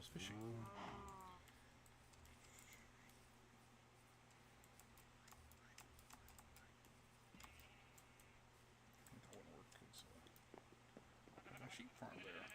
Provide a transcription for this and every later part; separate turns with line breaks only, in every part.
was fishing. That wouldn't work because there's a sheep farm there.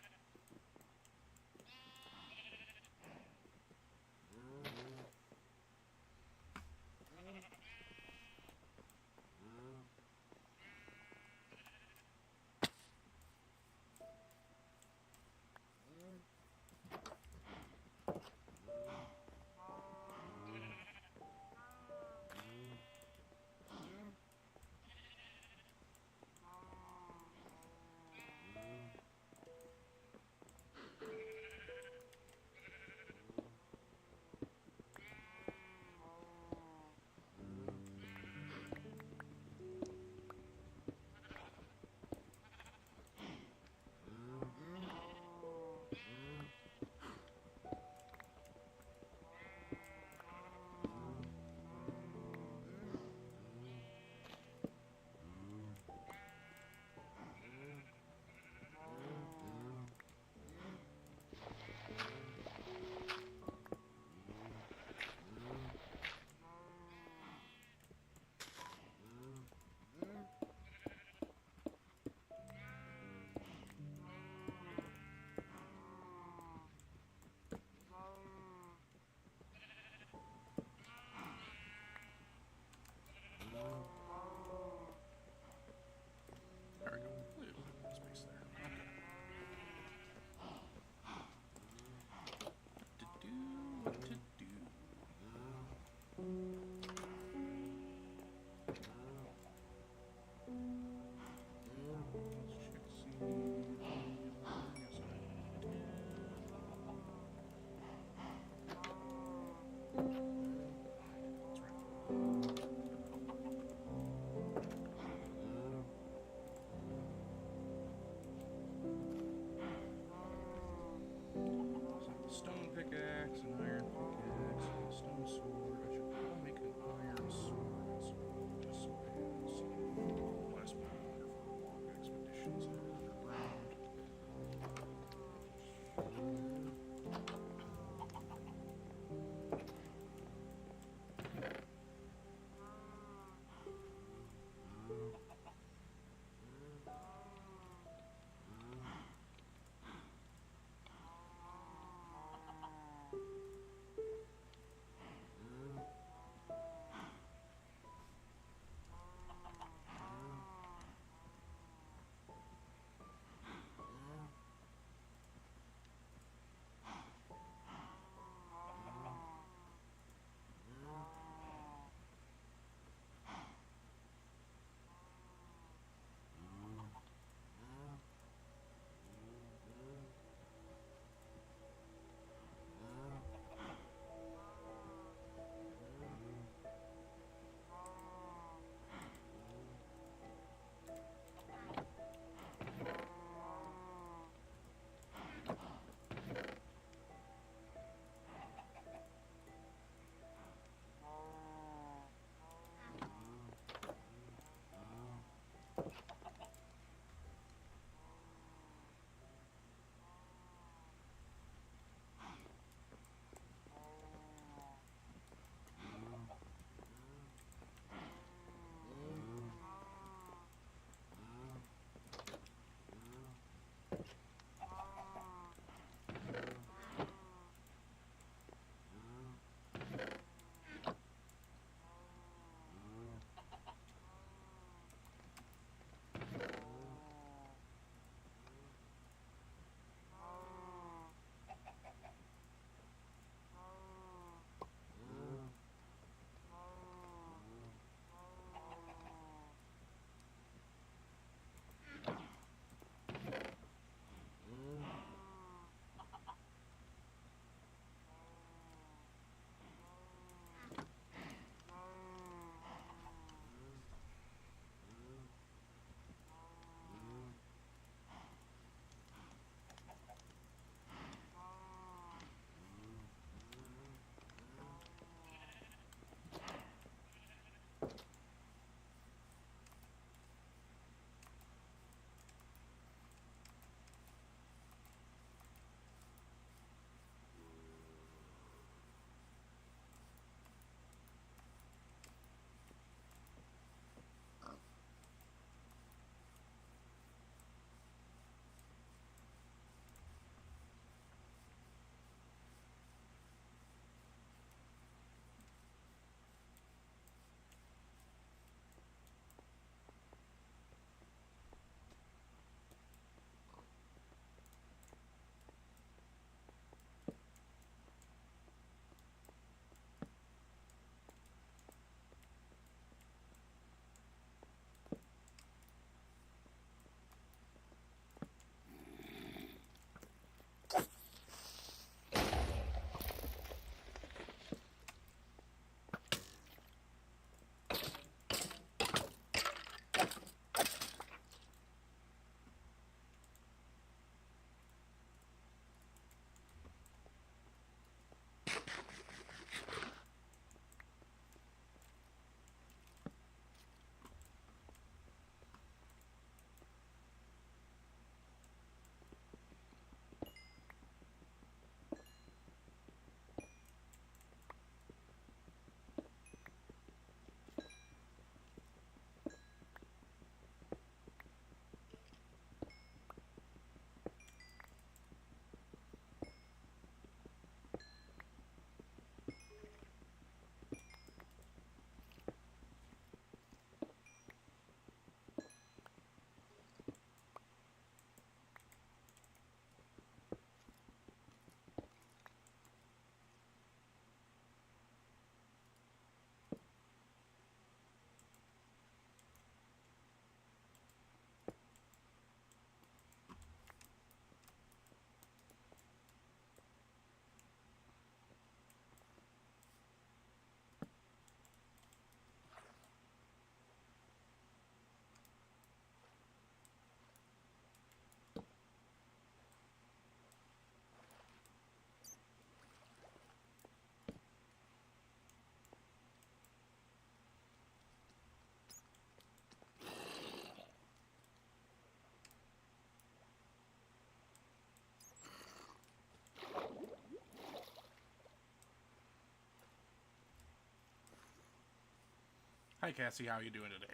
Hi, Cassie. How you doing today?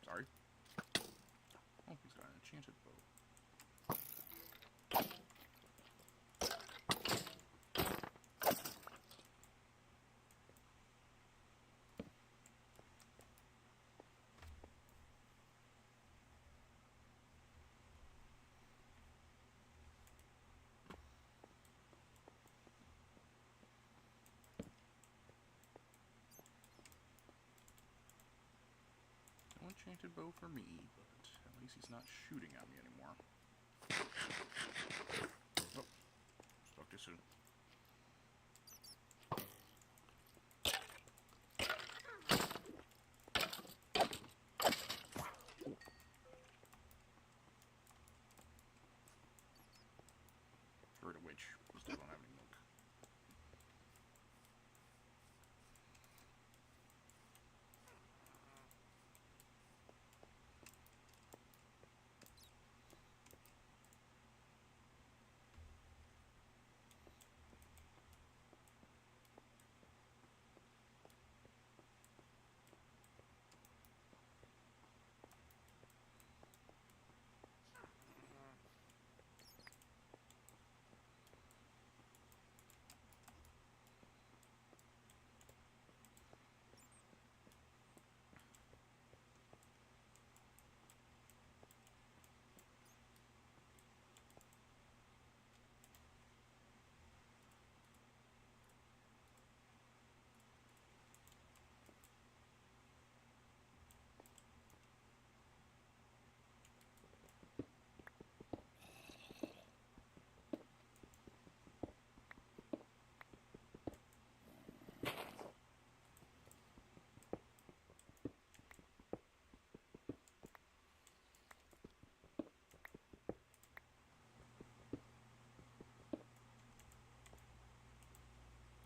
Sorry. Oh, he's got an enchanted bow. No enchanted bow for me, but at least he's not shooting at me anymore. Oh, spoke too soon. Heard a witch. Still don't have any milk.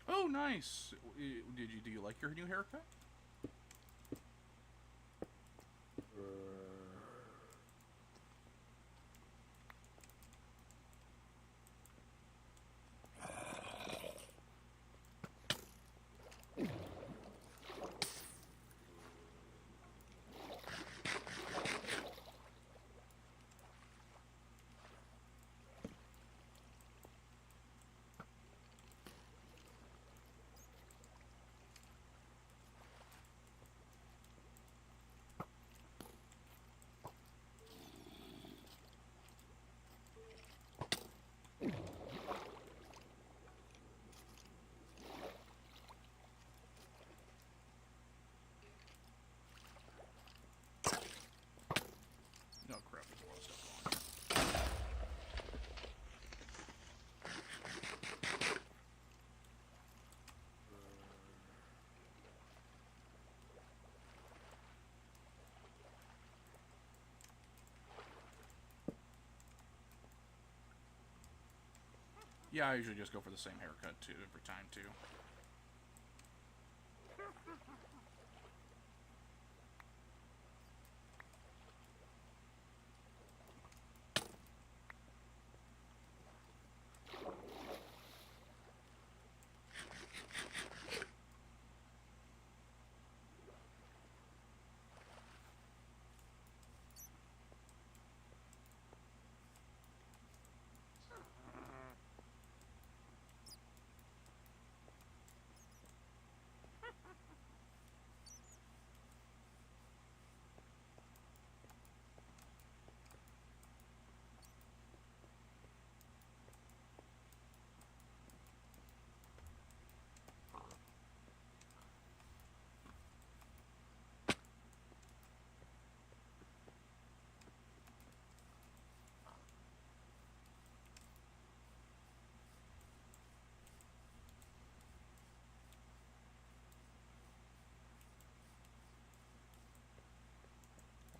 Oh, nice. Do you like your new haircut? No crap, there's a lot of stuff going on. Yeah, I usually just go for the same haircut too every time too.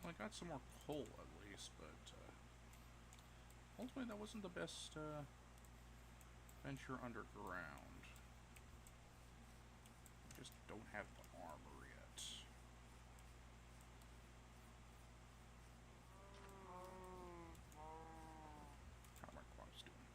Well, I got some more coal at least, but ultimately that wasn't the best venture underground. I just don't have the armor yet. How are my crops doing?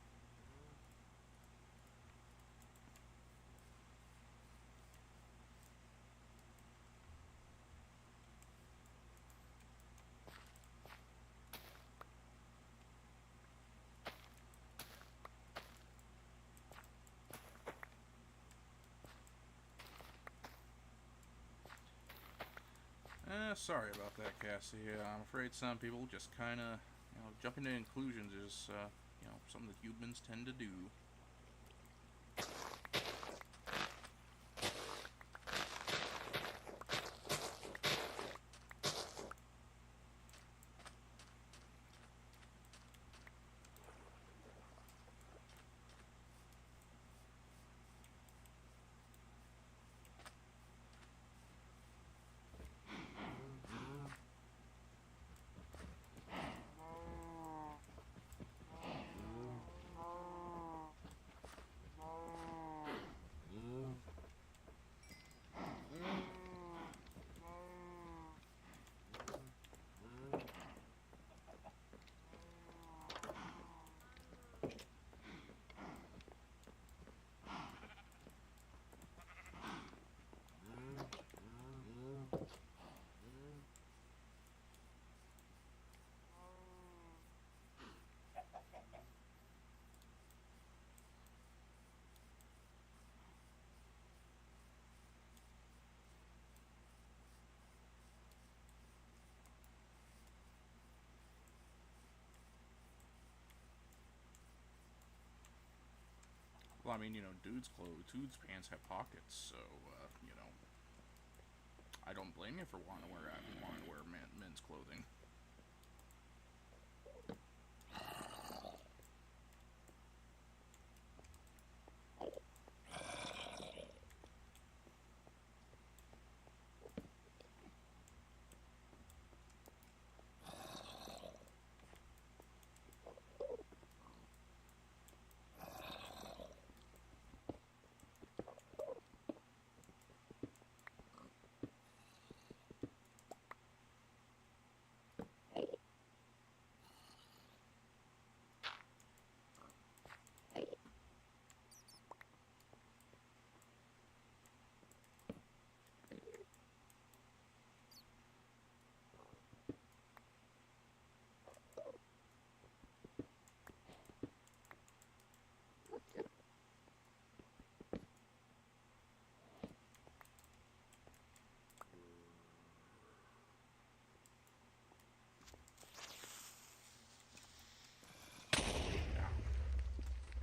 sorry about that, Cassie. I'm afraid some people just kind of, jumping to conclusions is, something that humans tend to do. Well, I mean, dudes' pants have pockets, so, I don't blame you for wanting to wear men's clothing.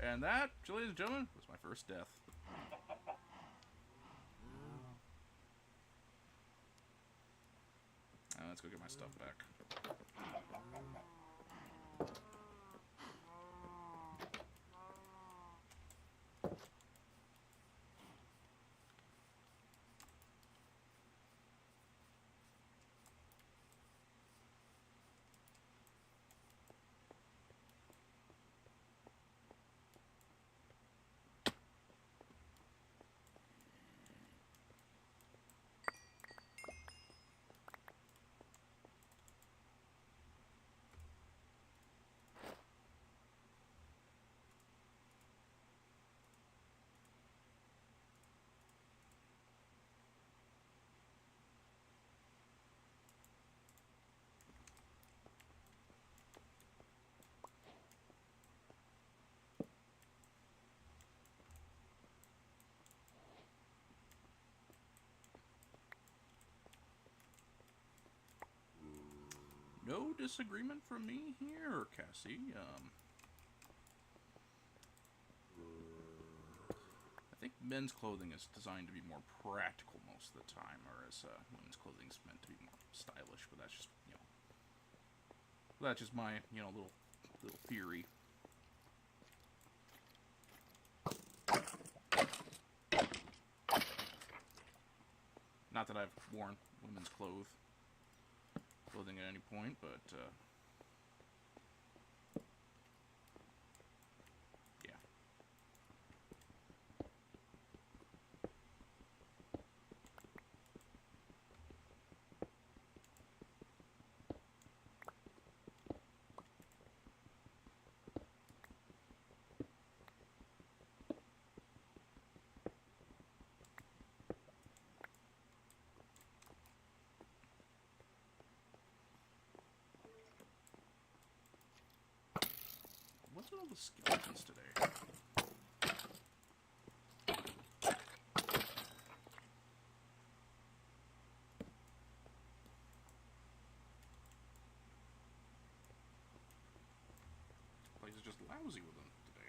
And that, ladies and gentlemen, was my first death. Let's go get my stuff back. No disagreement from me here, Cassie. I think men's clothing is designed to be more practical most of the time, whereas women's clothing is meant to be more stylish. But that's just my little theory. Not that I've worn women's clothing at any point, but yeah. What's with all the skeletons today? just lousy with them today.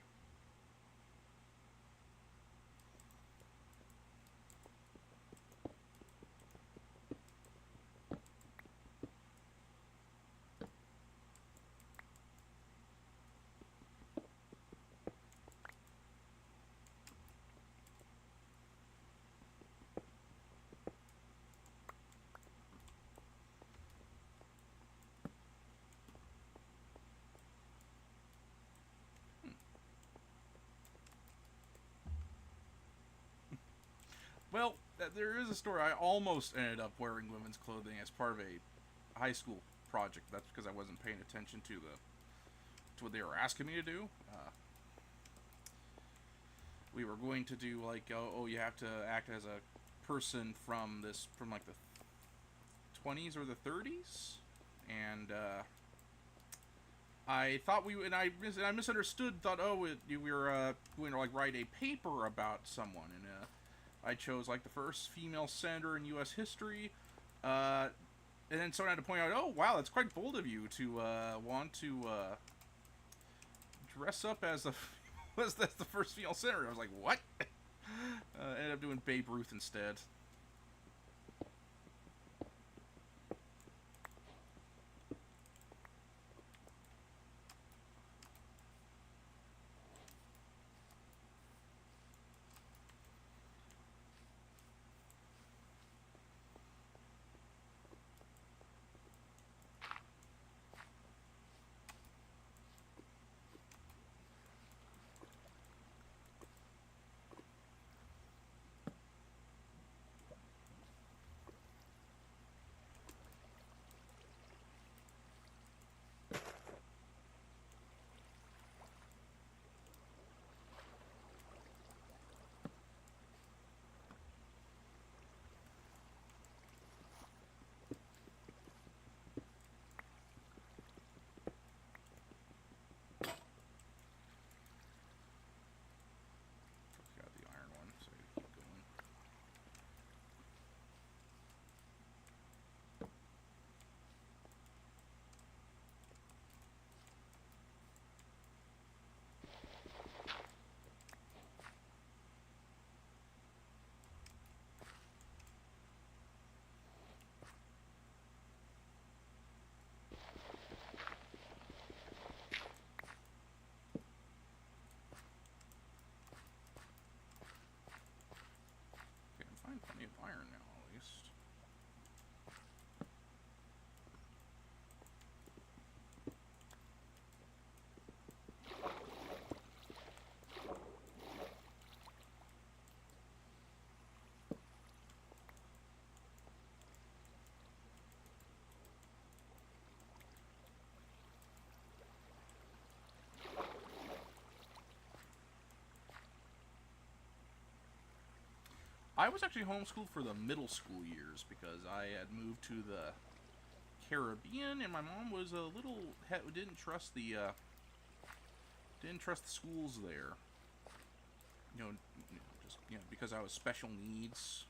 Well, there is a story. I almost ended up wearing women's clothing as part of a high school project. That's because I wasn't paying attention to what they were asking me to do. We were going to do like, oh, you have to act as a person from like the 20s or the 30s, and I thought I misunderstood. Thought, oh, we were going to like write a paper about someone, and I chose like the first female senator in U.S. history. And then someone had to point out, oh wow, that's quite bold of you to want to dress up as the that's the first female senator. I was like, what? Ended up doing Babe Ruth instead. Got the iron one, so I keep going. Okay, I'm finding plenty of iron now, at least. I was actually homeschooled for the middle school years because I had moved to the Caribbean, and my mom was a little didn't trust the schools there. Just because I was special needs.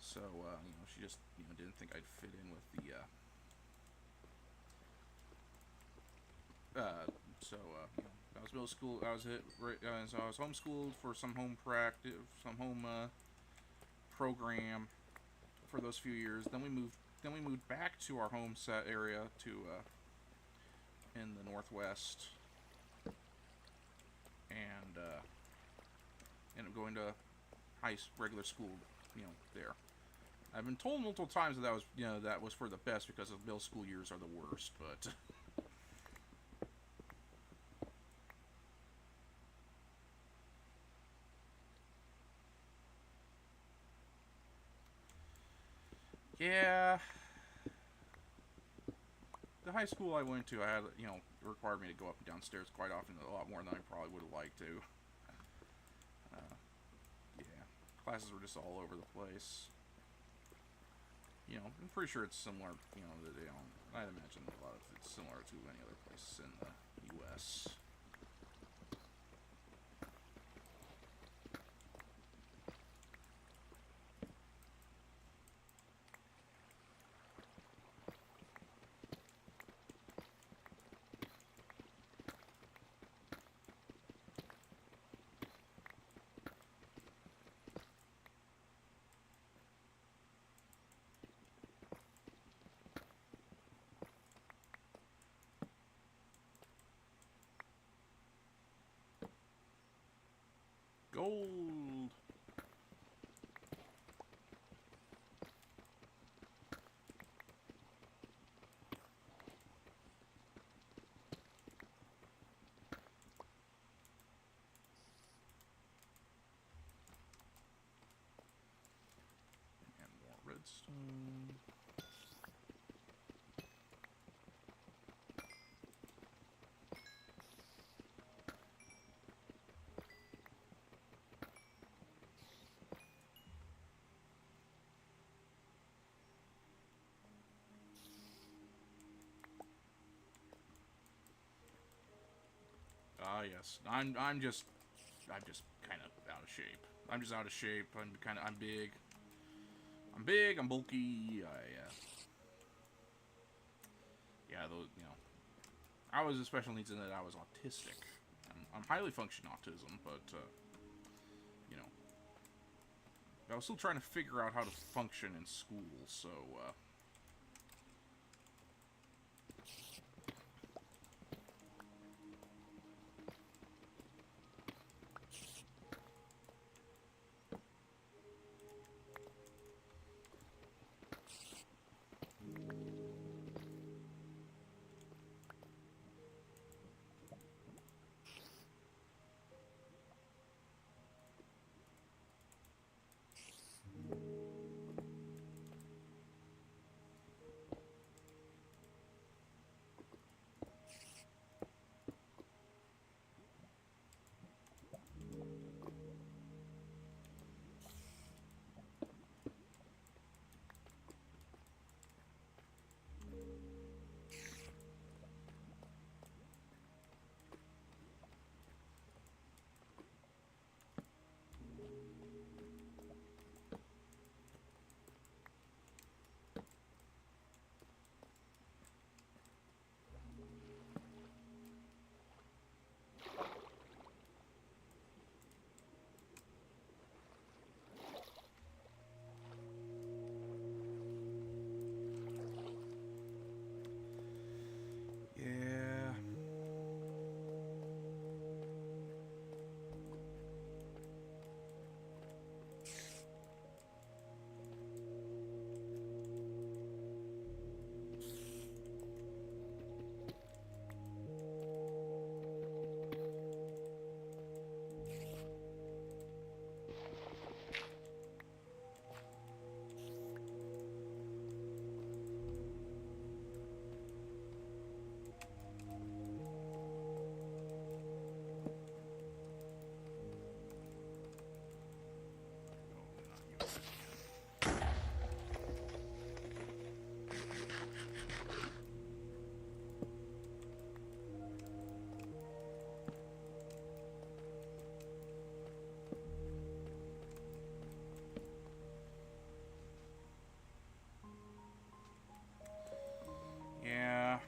So she just didn't think I'd fit in with the. I was middle school. So I was homeschooled for some home practice, some home program for those few years. Then we moved back to our home set area to in the Northwest, and ended up going to regular school, there. I've been told multiple times that was for the best because the middle school years are the worst, but. Yeah, the high school I went to, I had, required me to go up and downstairs quite often, a lot more than I probably would have liked to. Yeah, classes were just all over the place. I'm pretty sure it's similar, I'd imagine a lot of it's similar to any other places in the U.S. Gold! And more redstone. Ah, yes. I'm just kind of out of shape. I'm just out of shape. I'm big. I'm big. I'm bulky. Yeah, those, I was a special needs in that I was autistic. I'm highly functioning autism, but you know, I was still trying to figure out how to function in school. So yeah. Yeah.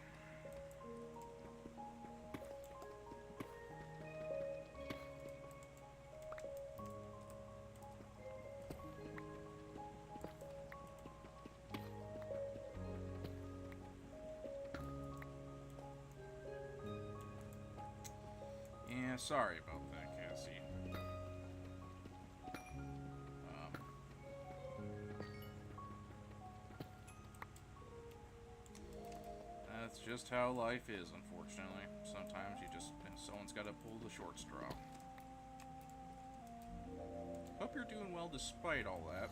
Yeah, sorry about that, Cassie. Um, that's just how life is, unfortunately. Sometimes someone's got to pull the short straw. Hope you're doing well despite all that.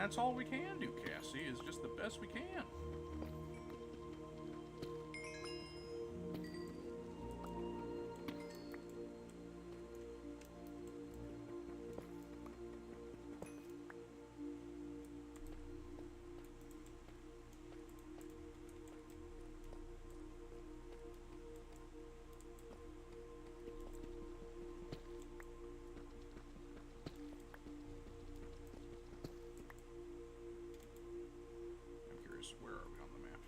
that's all we can do, Cassie, is just the best we can. Where are we on the map?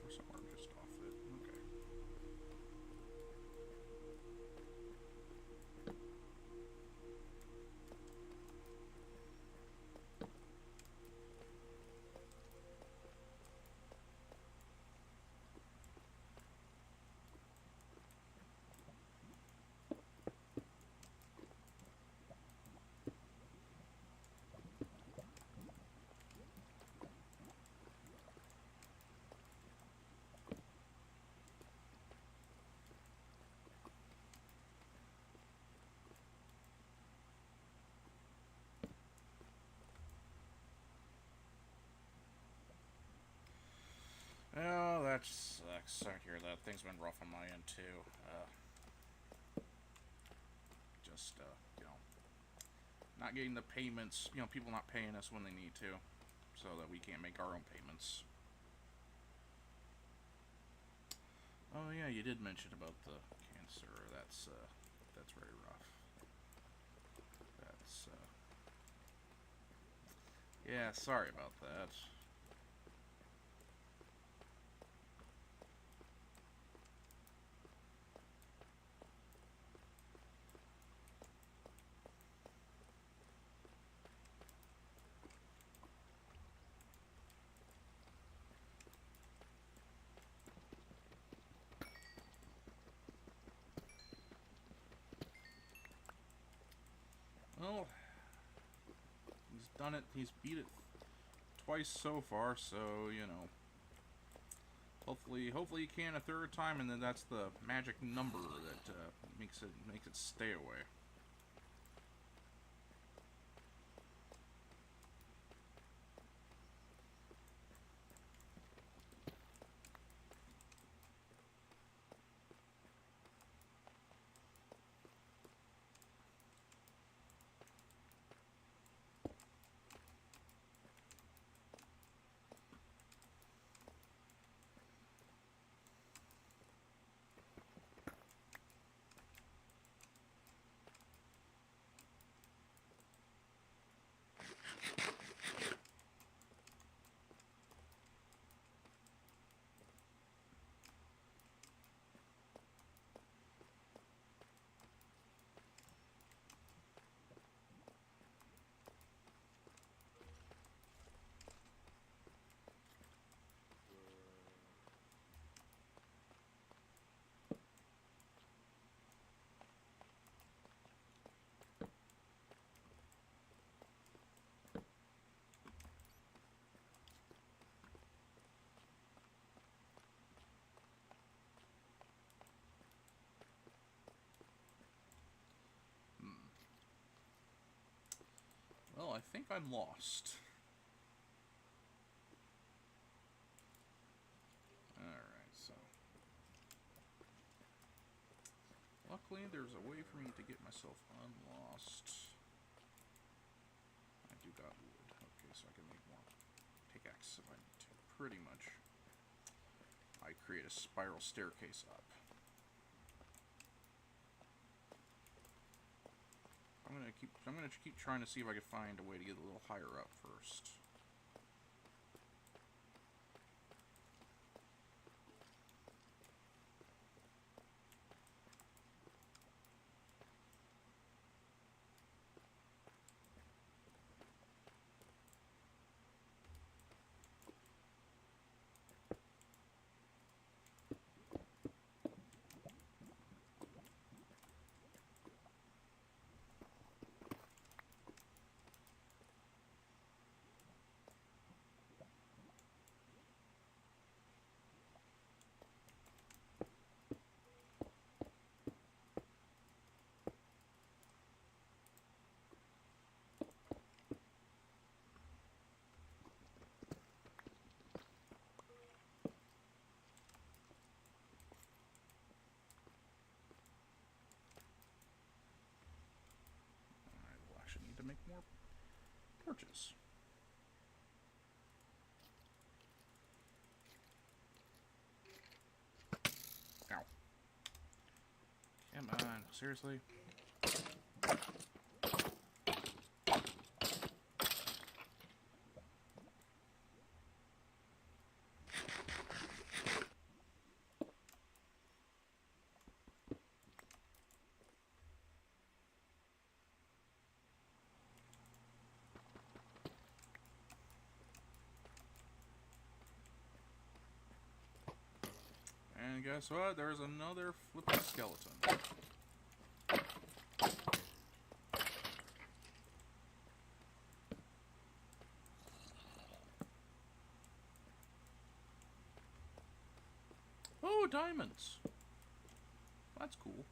We're somewhere just off it. Okay. Oh, that sucks. Sorry to hear that. Things been rough on my end, too. You know, not getting the payments, you know, people not paying us when they need to, so that we can't make our own payments. Oh, yeah, you did mention about the cancer. That's very rough. Yeah, sorry about that. Well, he's done it. He's beat it twice so far, so, you know. Hopefully he can a third time, and then that's the magic number that makes it stay away. Well, I think I'm lost. Alright, so. Luckily, there's a way for me to get myself unlost. I do got wood. Okay, so I can make more pickaxe if I need to. Pretty much. I create a spiral staircase up. I'm gonna keep trying to see if I can find a way to get a little higher up first. make more torches. Ow. Come on, seriously? And guess what? There's another flipping skeleton. Oh, diamonds! That's cool.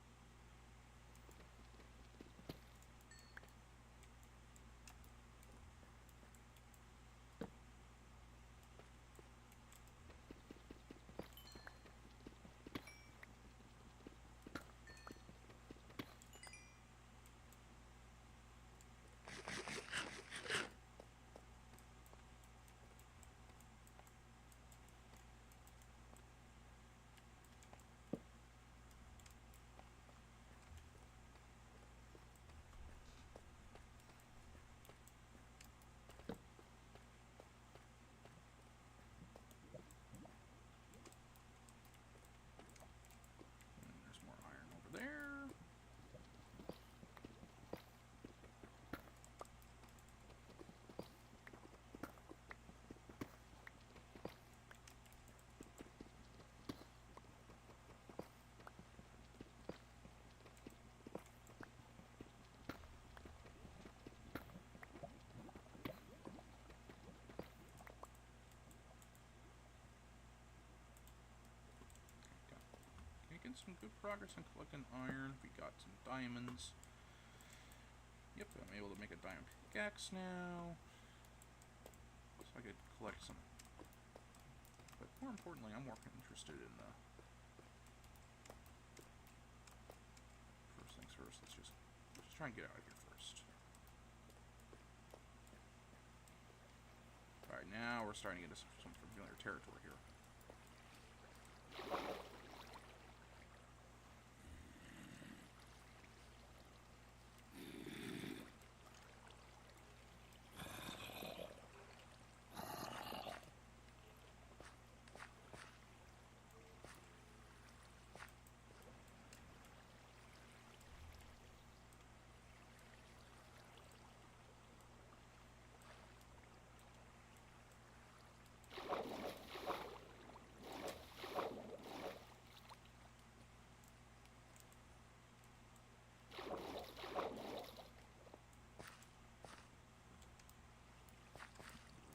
There's more iron over there. Making some good progress on collecting iron. We got some diamonds. Yep, I'm able to make a diamond pickaxe now. So I could collect some. But more importantly, I'm more interested in the... First things first, let's just try and get out of here first. Alright, now we're starting to get into some familiar territory here.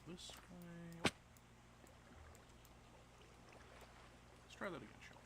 This way. Let's try that again, shall we?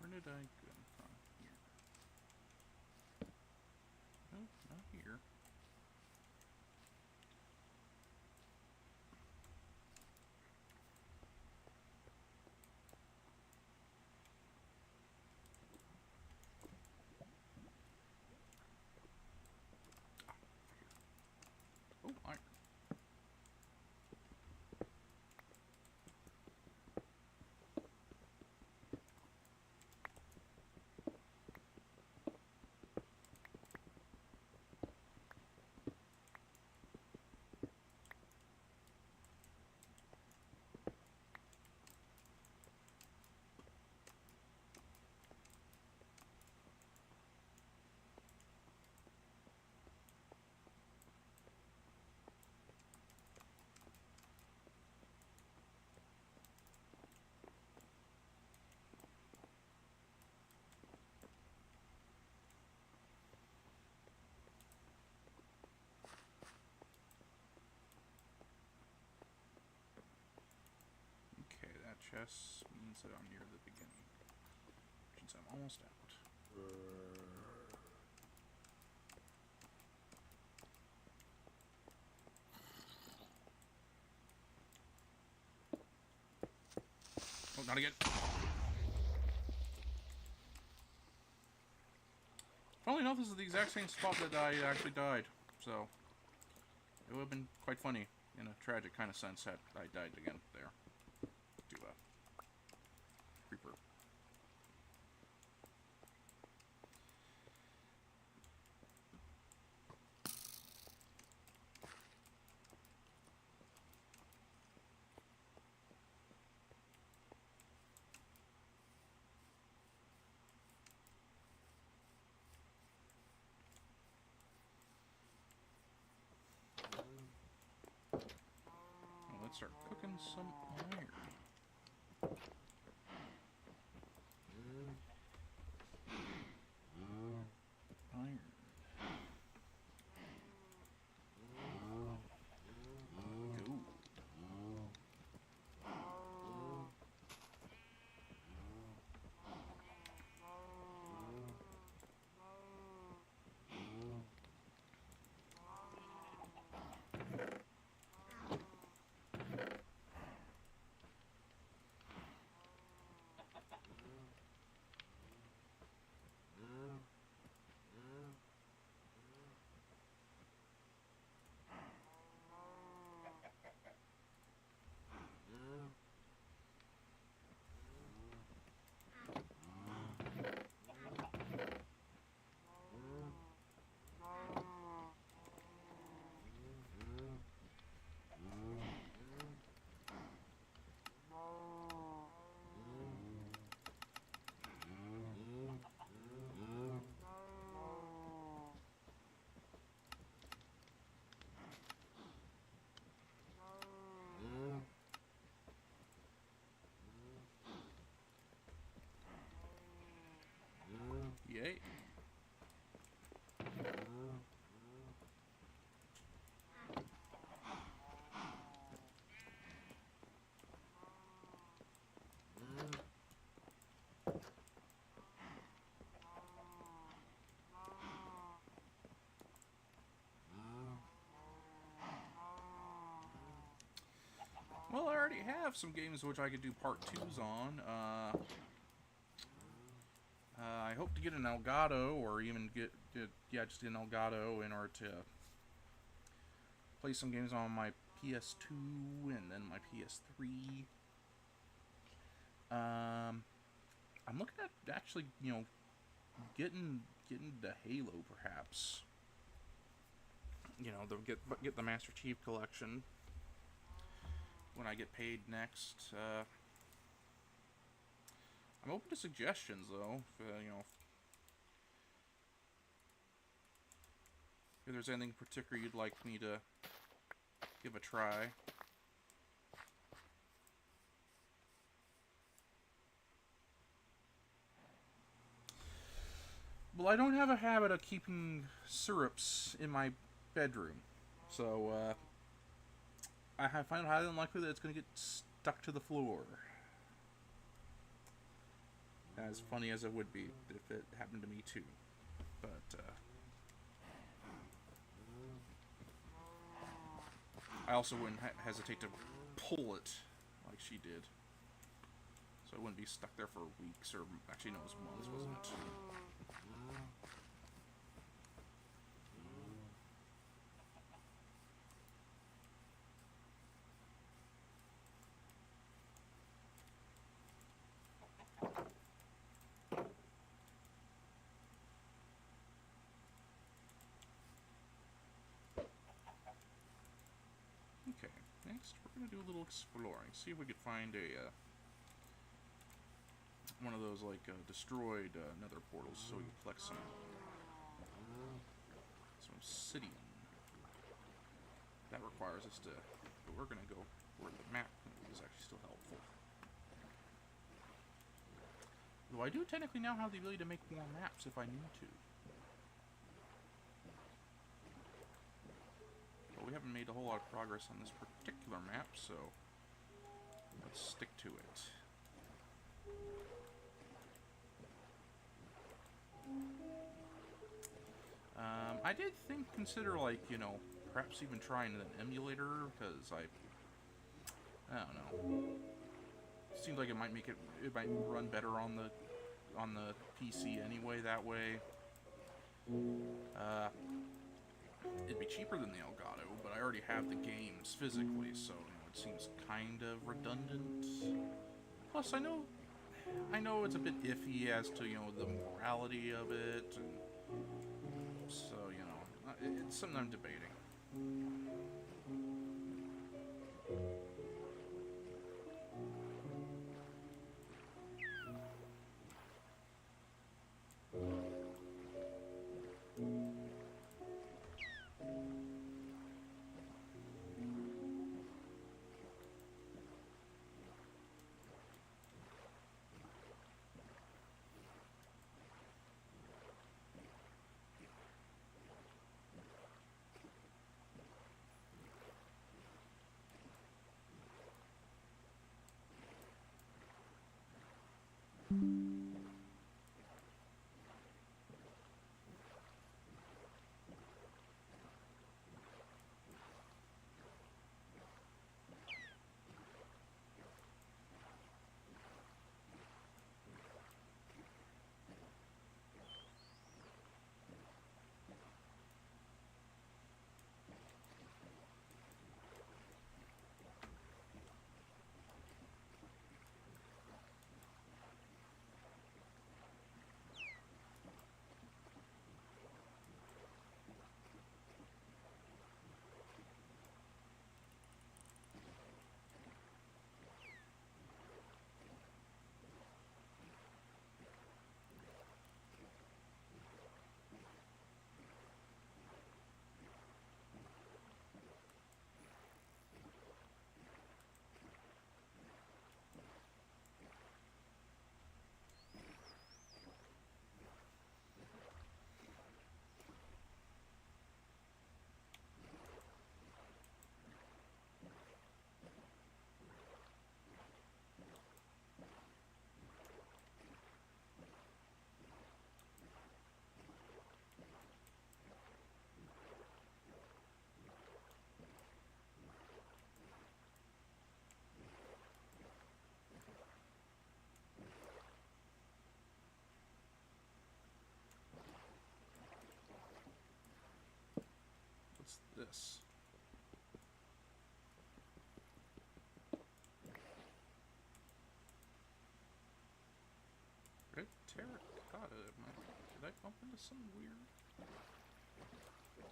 Where did I go from here? Nope, not here. Oh, iron. chess means that I'm near the beginning. Since I'm almost out. Oh, not again. Funnily enough, this is the exact same spot that I actually died. So, it would have been quite funny, in a tragic kind of sense, had I died again there. To Creeper. Well, let's start cooking some iron. Iron. Gold. Yay. Well, I already have some games which I could do part 2s on. I hope to get an Elgato, or even just an Elgato in order to play some games on my PS2 and then my PS3. I'm looking at actually, getting the Halo, perhaps. Get the Master Chief Collection when I get paid next. I'm open to suggestions, though. If there's anything particular you'd like me to give a try. Well, I don't have a habit of keeping syrups in my bedroom, so I find it highly unlikely that it's going to get stuck to the floor. As funny as it would be if it happened to me too. But I also wouldn't hesitate to pull it like she did. So it wouldn't be stuck there for weeks, or actually no, it was months, wasn't it? Okay, next we're going to do a little exploring. See if we could find a one of those like destroyed nether portals, so we can collect some obsidian. That requires us to. But we're going to go where the map is actually still helpful. Though I do technically now have the ability to make more maps if I need to. But we haven't made a whole lot of progress on this particular map, so let's stick to it. I did consider, like, you know, perhaps even trying an emulator, because I don't know. Seems like it might it might run better on the PC anyway that way. It'd be cheaper than the Elgato, but I already have the games physically, so you know, it seems kind of redundant. Plus, I know it's a bit iffy as to, you know, the morality of it, and so, you know, it's something I'm debating. What's this? Red terracotta. Did I bump into something weird?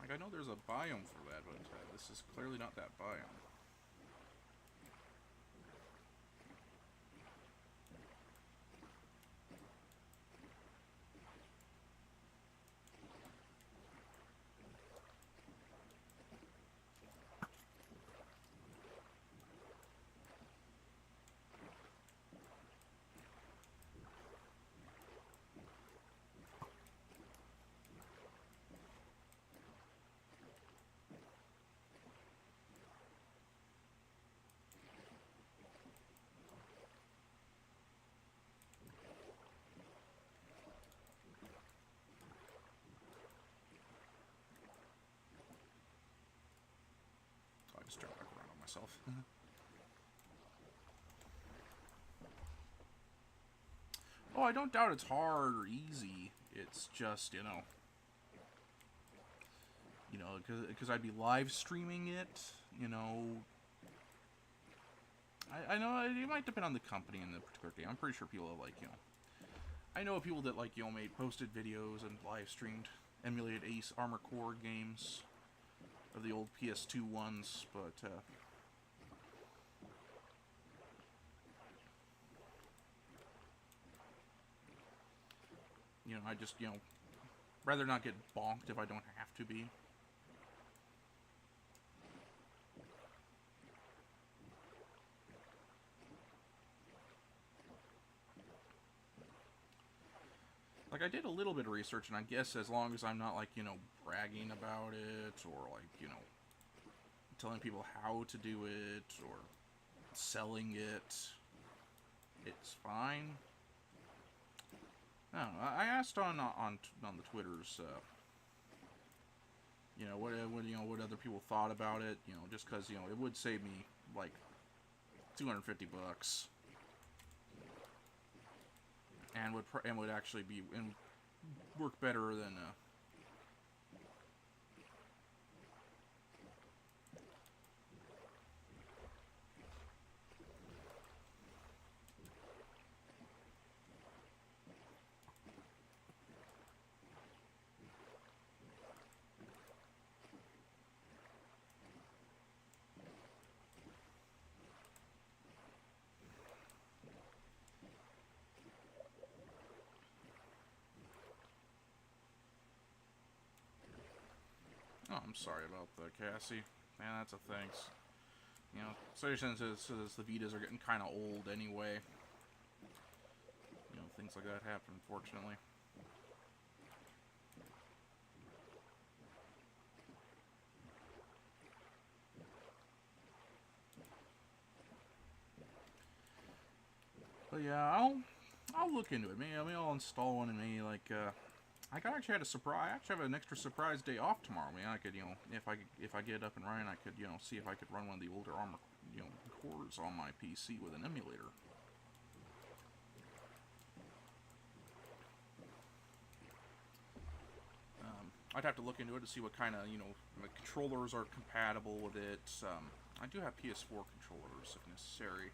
Like, I know there's a biome for that, but this is clearly not that biome. I just turned back around on myself. Oh, I don't doubt it's hard or easy. It's just, you know, because I'd be live streaming it, you know. I know it might depend on the company in the particular game. I'm pretty sure people are like, you know, I know people that, like, you know, posted videos and live streamed emulated Ace Armor Core games of the old PS2 ones, but you know, I just, you know, rather not get bonked if I don't have to be. Like, I did a little bit of research, and I guess as long as I'm not, like, you know, bragging about it, or, like, you know, telling people how to do it, or selling it, it's fine. I don't know. I asked on the Twitters, what other people thought about it. Just because it would save me like $250, and would actually be and work better than. Oh, I'm sorry about that, Cassie. Man, that's a thanks. Especially since the Vitas are getting kind of old anyway. Things like that happen, unfortunately. But yeah, I'll look into it. Maybe I'll install one and maybe like I actually had a surprise. I actually have an extra surprise day off tomorrow. I could if I get it up and running, I could see if I could run one of the older Armor cores on my PC with an emulator. I'd have to look into it to see what kind of controllers are compatible with it. I do have PS4 controllers if necessary.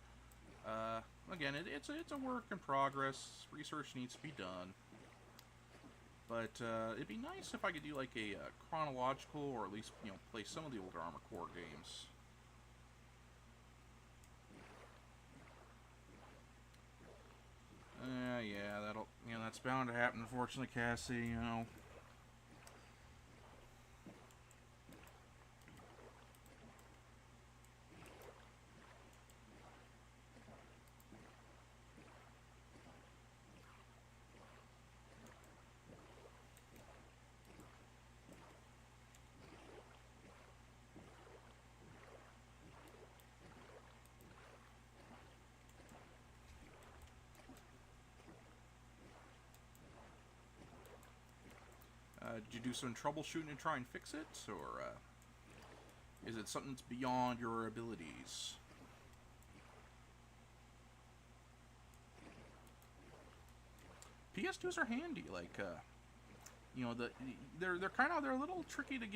Again, it's a work in progress. Research needs to be done. But it'd be nice if I could do like a chronological, or at least play some of the older Armored Core games. Yeah, that's bound to happen. Unfortunately, Cassie, did you do some troubleshooting to try and fix it, or is it something that's beyond your abilities? PS2s are handy, like they're a little tricky to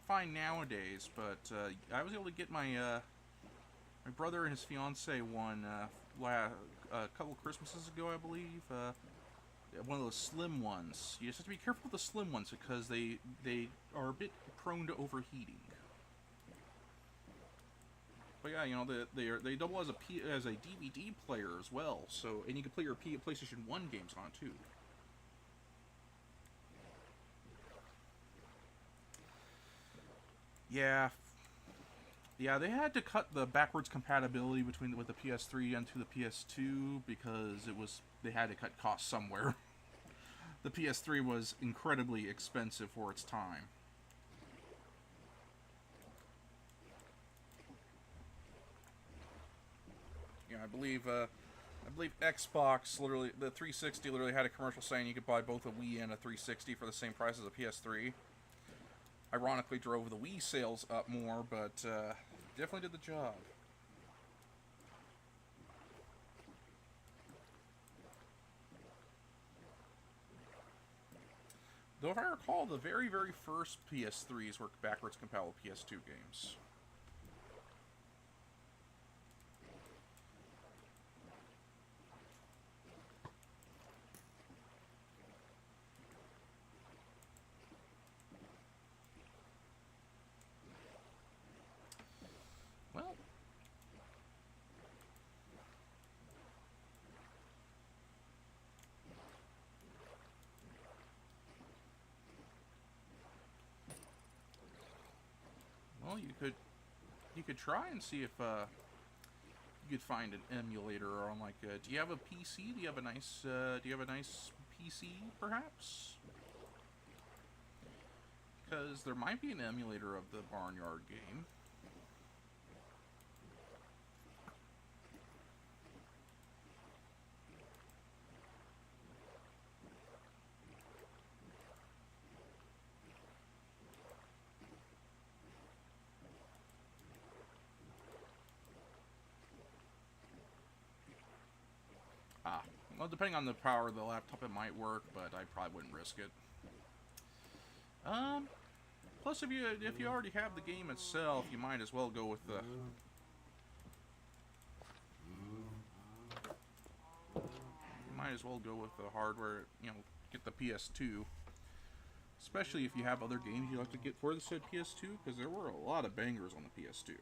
find nowadays, but I was able to get my brother and his fiance one a couple Christmases ago, I believe. One of those slim ones. You just have to be careful with the slim ones because they are a bit prone to overheating. But yeah, they double as a DVD player as well. So, and you can play your PlayStation 1 games on it too. Yeah, they had to cut the backwards compatibility with the PS3 into the PS2 because they had to cut costs somewhere. The PS3 was incredibly expensive for its time. Yeah, I believe Xbox the 360 literally had a commercial saying you could buy both a Wii and a 360 for the same price as a PS3. Ironically, drove the Wii sales up more, but definitely did the job. Though if I recall, the very, very first PS3s were backwards compatible PS2 games. Well, you could try and see if you could find an emulator on like. Do you have a PC? Do you have a nice PC, perhaps? Because there might be an emulator of the Barnyard game. Well, depending on the power of the laptop, it might work, but I probably wouldn't risk it. Plus, if you already have the game itself, you might as well go with the. You might as well go with the hardware. You know, get the PS2. Especially if you have other games you like to get for the said PS2, because there were a lot of bangers on the PS2.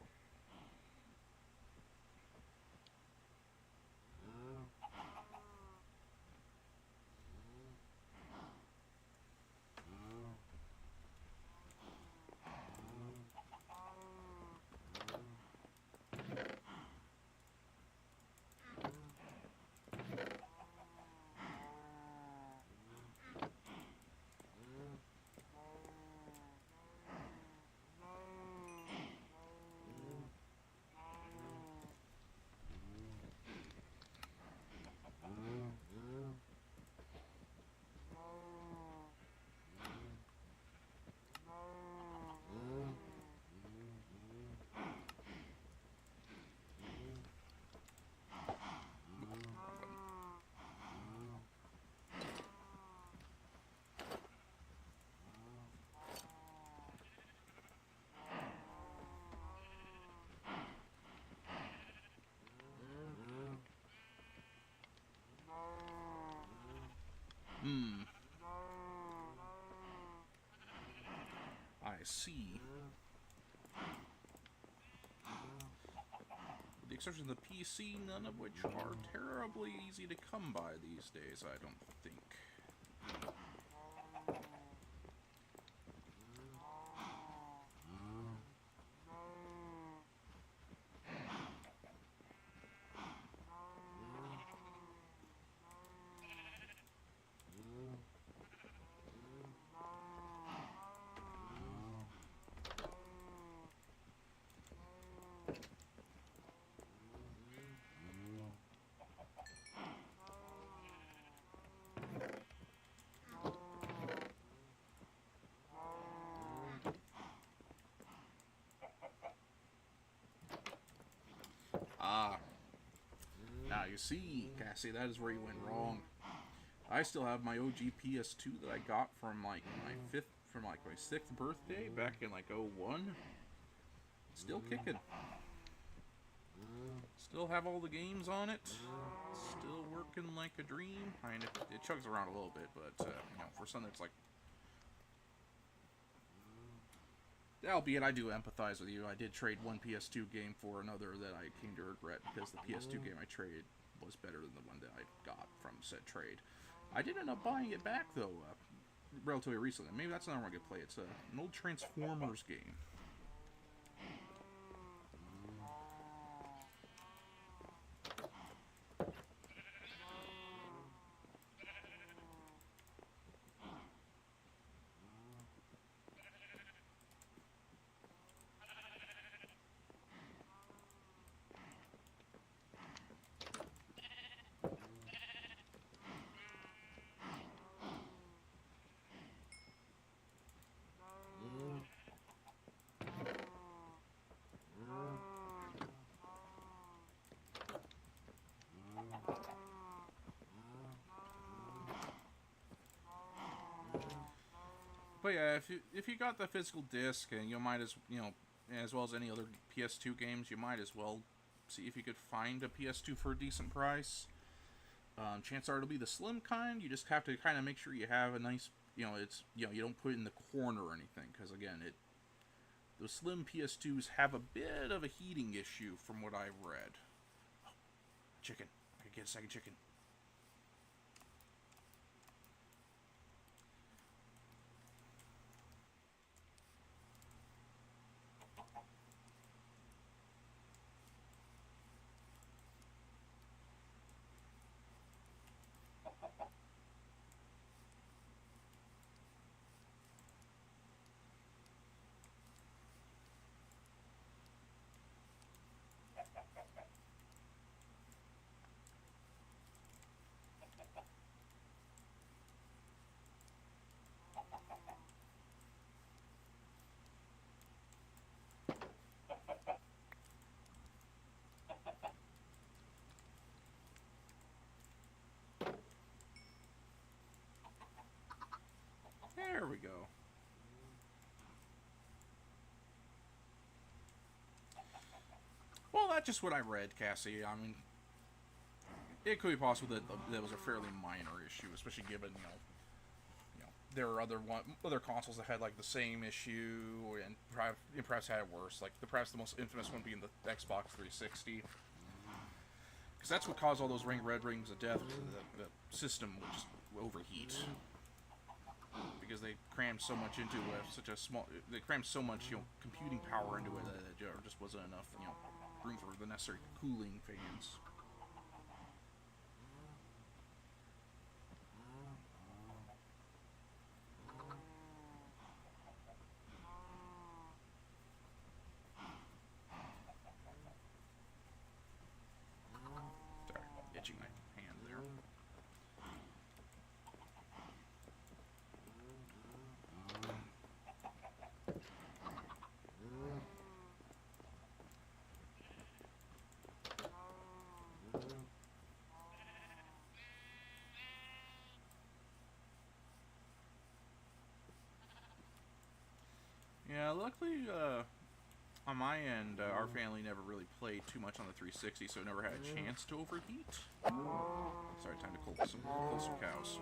I see. With the exception of the PC, none of which are terribly easy to come by these days, I don't think. Ah. Now you see, Cassie, that is where you went wrong. I still have my OG PS2 that I got from like my sixth birthday back in like '01. Still kicking. Still have all the games on it. Still working like a dream. I mean, it chugs around a little bit, but you know, for something that's like, albeit I do empathize with you. I did trade one PS2 game for another that I came to regret because the PS2 game I traded was better than the one that I got from said trade. I did end up buying it back though, relatively recently. Maybe that's another one I could play. It's an old Transformers game. But yeah, if you got the physical disc, and you might as well as any other PS2 games, you might as well see if you could find a PS2 for a decent price. Chances are it'll be the slim kind. You just have to kind of make sure you have a nice, you don't put it in the corner or anything, because again, the slim PS2s have a bit of a heating issue from what I've read. Oh, chicken. I could get a second chicken. we go. Well, that's just what I read, Cassie. I mean, it could be possible that that was a fairly minor issue, especially given there are other consoles that had like the same issue and perhaps had it worse. Like perhaps the most infamous one being the Xbox 360, because that's what caused all those red rings of death. The system would just overheat because they crammed so much into it. They crammed so much computing power into it that there just wasn't enough room for the necessary cooling fans. Sorry, itching my hand there. Yeah, luckily, on my end, our family never really played too much on the 360, so it never had a chance to overheat. Sorry, time to cull some cows.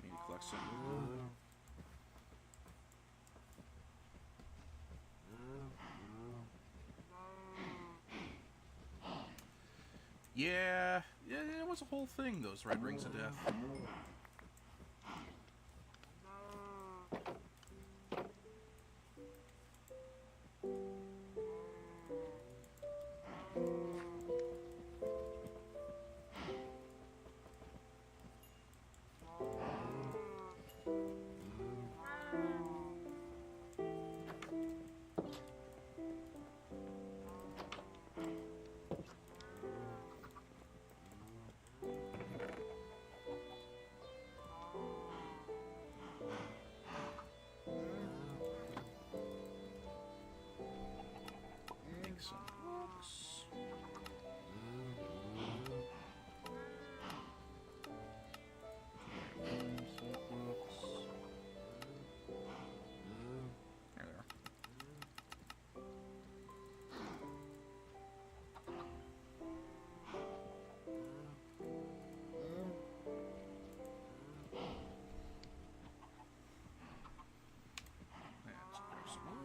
Need to collect some. Yeah, it was a whole thing, those red rings of death. Make some books. There they are. Let's grab some more.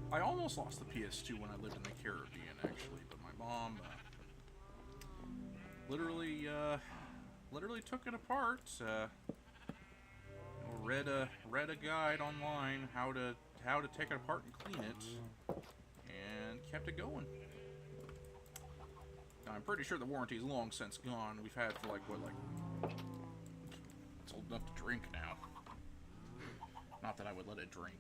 I almost lost the PS2 when I lived in the Caribbean, actually, but my mom literally took it apart. Read a guide online how to take it apart and clean it, and kept it going. Now, I'm pretty sure the warranty is long since gone. We've had it for it's old enough to drink now. Not that I would let it drink,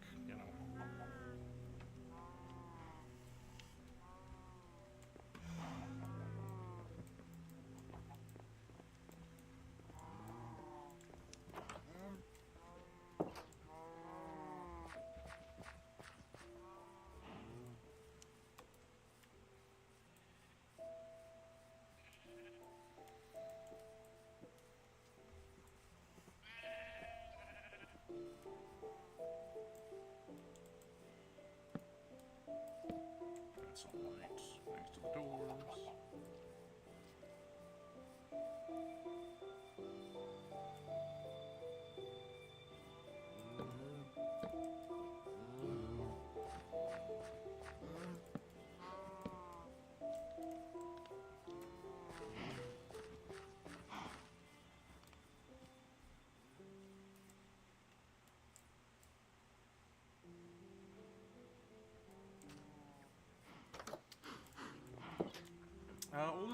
Got some lights next to the doors.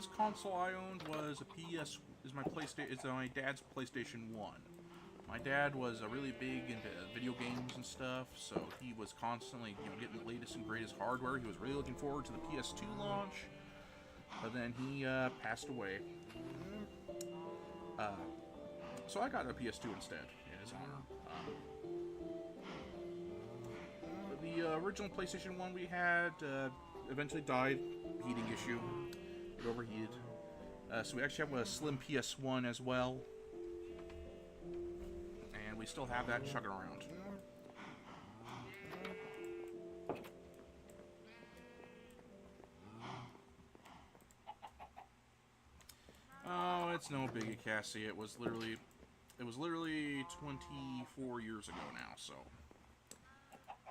oldest console I owned was a PS. Is my PlayStation? It's my dad's PlayStation 1. My dad was really big into video games and stuff, so he was constantly, getting the latest and greatest hardware. He was really looking forward to the PS2 launch, but then he passed away. So I got a PS2 instead in his honor. The original PlayStation 1 we had eventually died, heating issue. It overheated. So we actually have a slim PS1 as well. And we still have that chugging around. Oh, it's no biggie, Cassie. It was literally 24 years ago now, so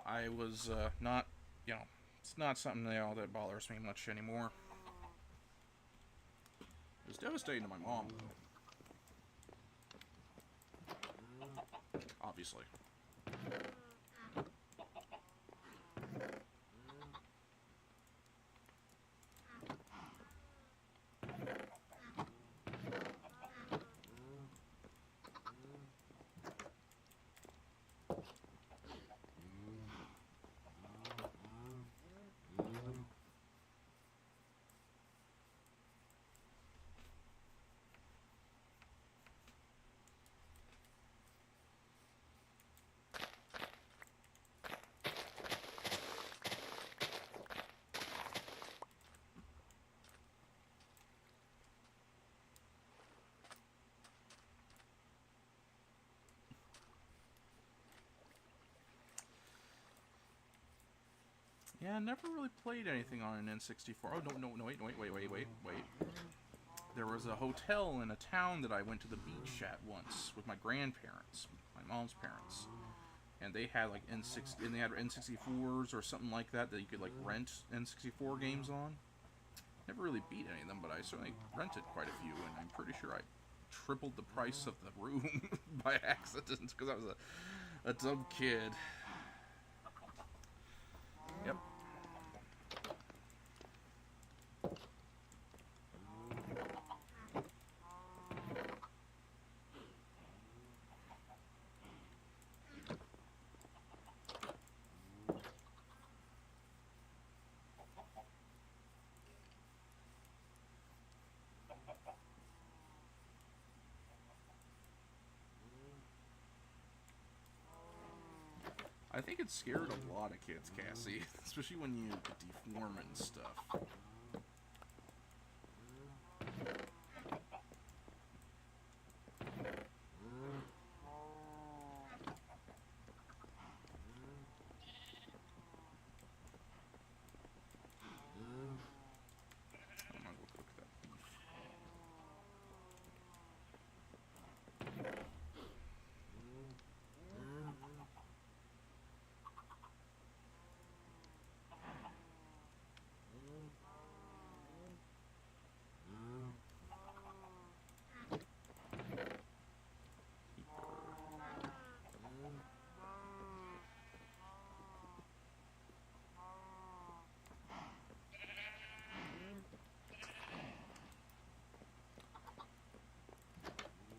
I was not, it's not something that bothers me much anymore. It was devastating to my mom, obviously. Yeah, I never really played anything on an N64. Oh, no, wait. There was a hotel in a town that I went to the beach at once with my grandparents, my mom's parents. And they had like N64s or something like that you could like rent N64 games on. Never really beat any of them, but I certainly rented quite a few, and I'm pretty sure I tripled the price of the room by accident because I was a dumb kid. Yep. I think it scared a lot of kids, Cassie, especially when you deform and stuff. I'm gonna go cook that beef.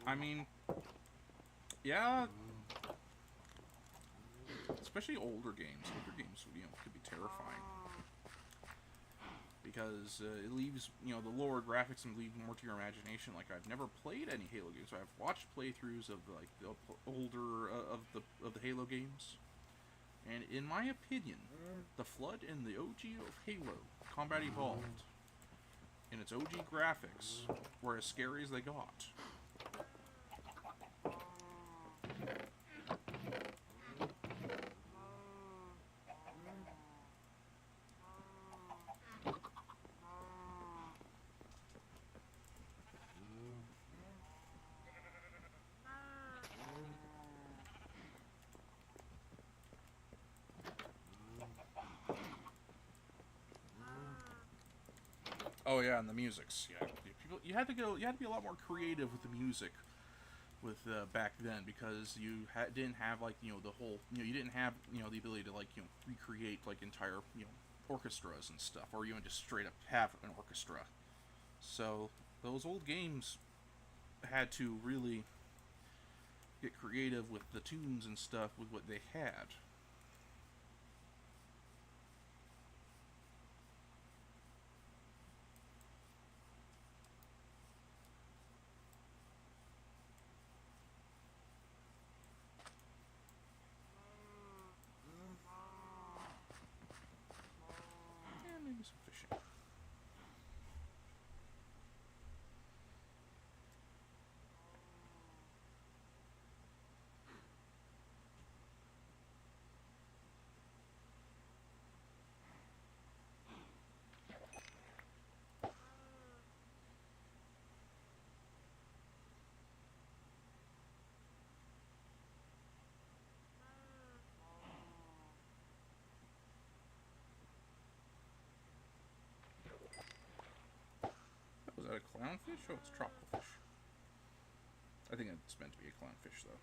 I mean, yeah, especially older games. Older games, could be terrifying because it leaves, the lower graphics and leave more to your imagination. Like I've never played any Halo games, so I've watched playthroughs of like the older of the Halo games, and in my opinion, the Flood and the OG of Halo, Combat Evolved, in its OG graphics, were as scary as they got. Oh yeah, and the musics. Yeah, you had to be a lot more creative with the music, with back then because you didn't have like the whole you didn't have the ability to like recreate like entire orchestras and stuff, or just straight up have an orchestra. So those old games had to really get creative with the tunes and stuff with what they had. And maybe some fishing. Was that a clownfish? Oh, it's tropical fish. I think it's meant to be a clownfish, though.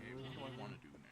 Okay, what do I want to do now?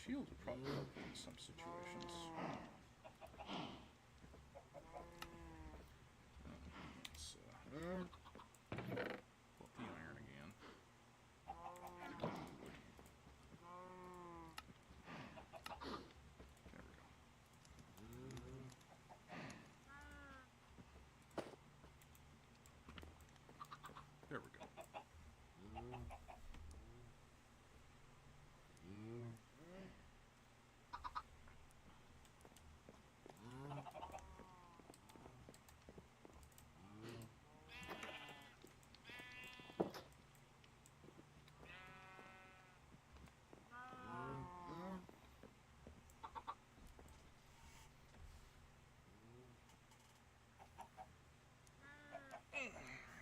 Shield would probably help in some situations. Let's pull up the iron again. There we go. There we go.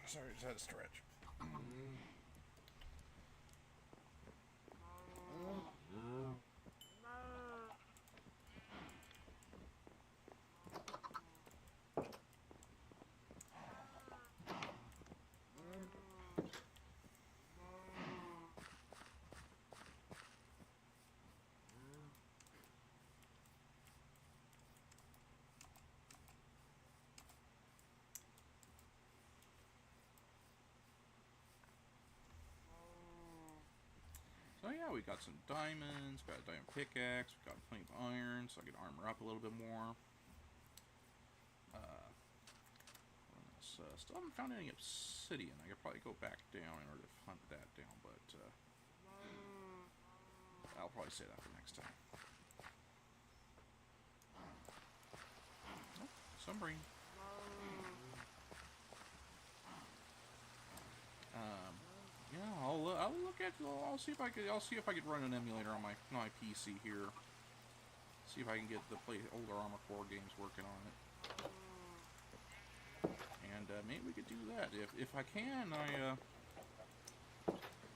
Sorry, just had to stretch. So yeah, we got some diamonds, got a diamond pickaxe, we got plenty of iron, so I can armor up a little bit more. Still haven't found any obsidian. I could probably go back down in order to hunt that down, but I'll probably say that for next time. Oh, submarine. I'll see if I could run an emulator on my PC here. See if I can get the older Armored Core games working on it. And maybe we could do that. If I can, I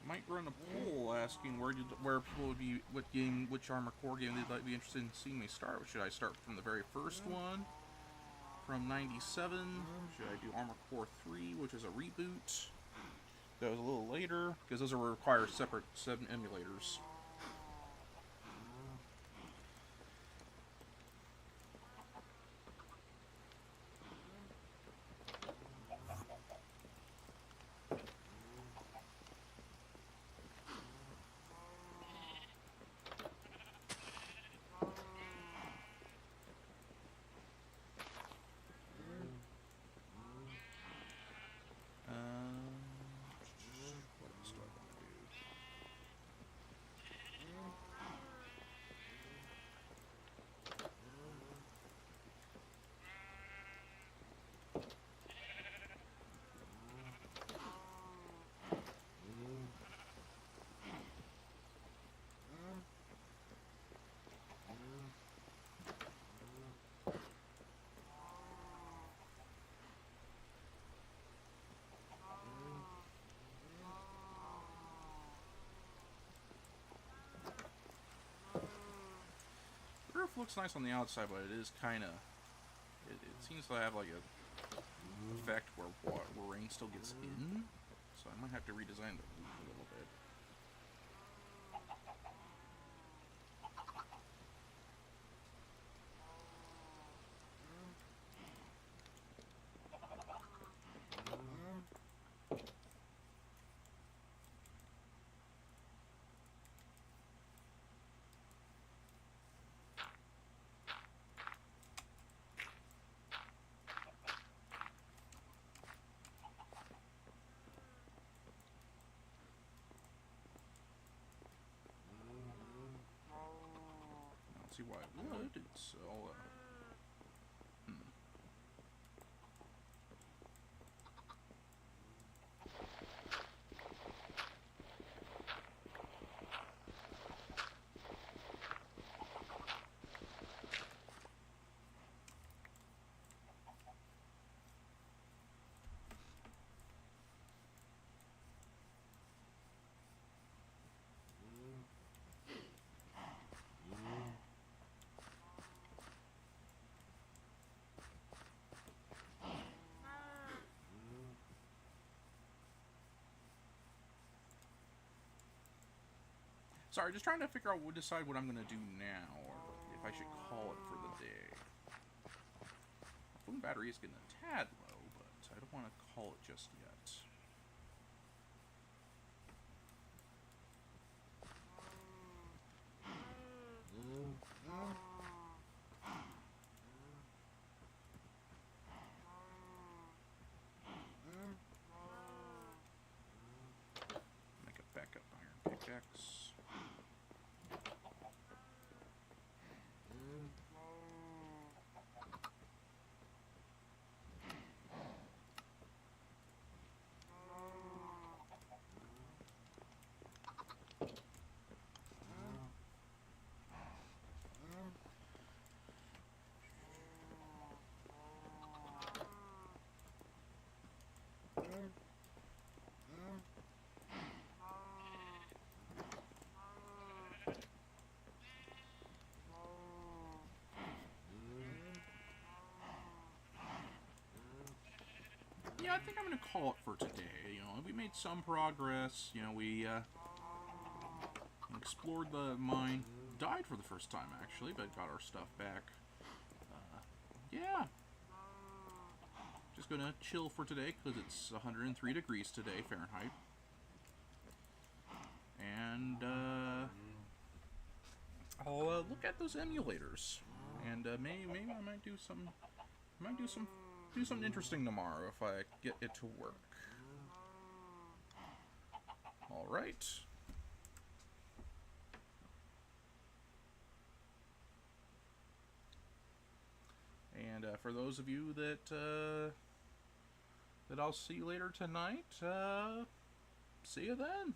might run a poll asking where people would be, which Armored Core game they'd be interested in seeing me start. Should I start from the very first one, from '97? Should I do Armored Core 3, which is a reboot? That was a little later, because those require separate emulators. What else do I want to do? The roof looks nice on the outside, but it is kind of... It seems to have like a effect where rain still gets in, so I might have to redesign the roof a little bit. I don't see why it would. It's all... Sorry, just trying to figure out, decide what I'm going to do now, or if I should call it for the day. My phone battery is getting a tad low, but I don't want to call it just yet. Make a backup iron pickaxe. Yeah, I think I'm going to call it for today. You know, we made some progress. You know, we explored the mine. Died for the first time, actually, but got our stuff back. Yeah. Just going to chill for today, because it's 103 degrees today, Fahrenheit. And, I'll look at those emulators. And, maybe I might do something interesting tomorrow if I get it to work. Alright. And for those of you that I'll see later tonight, see you then.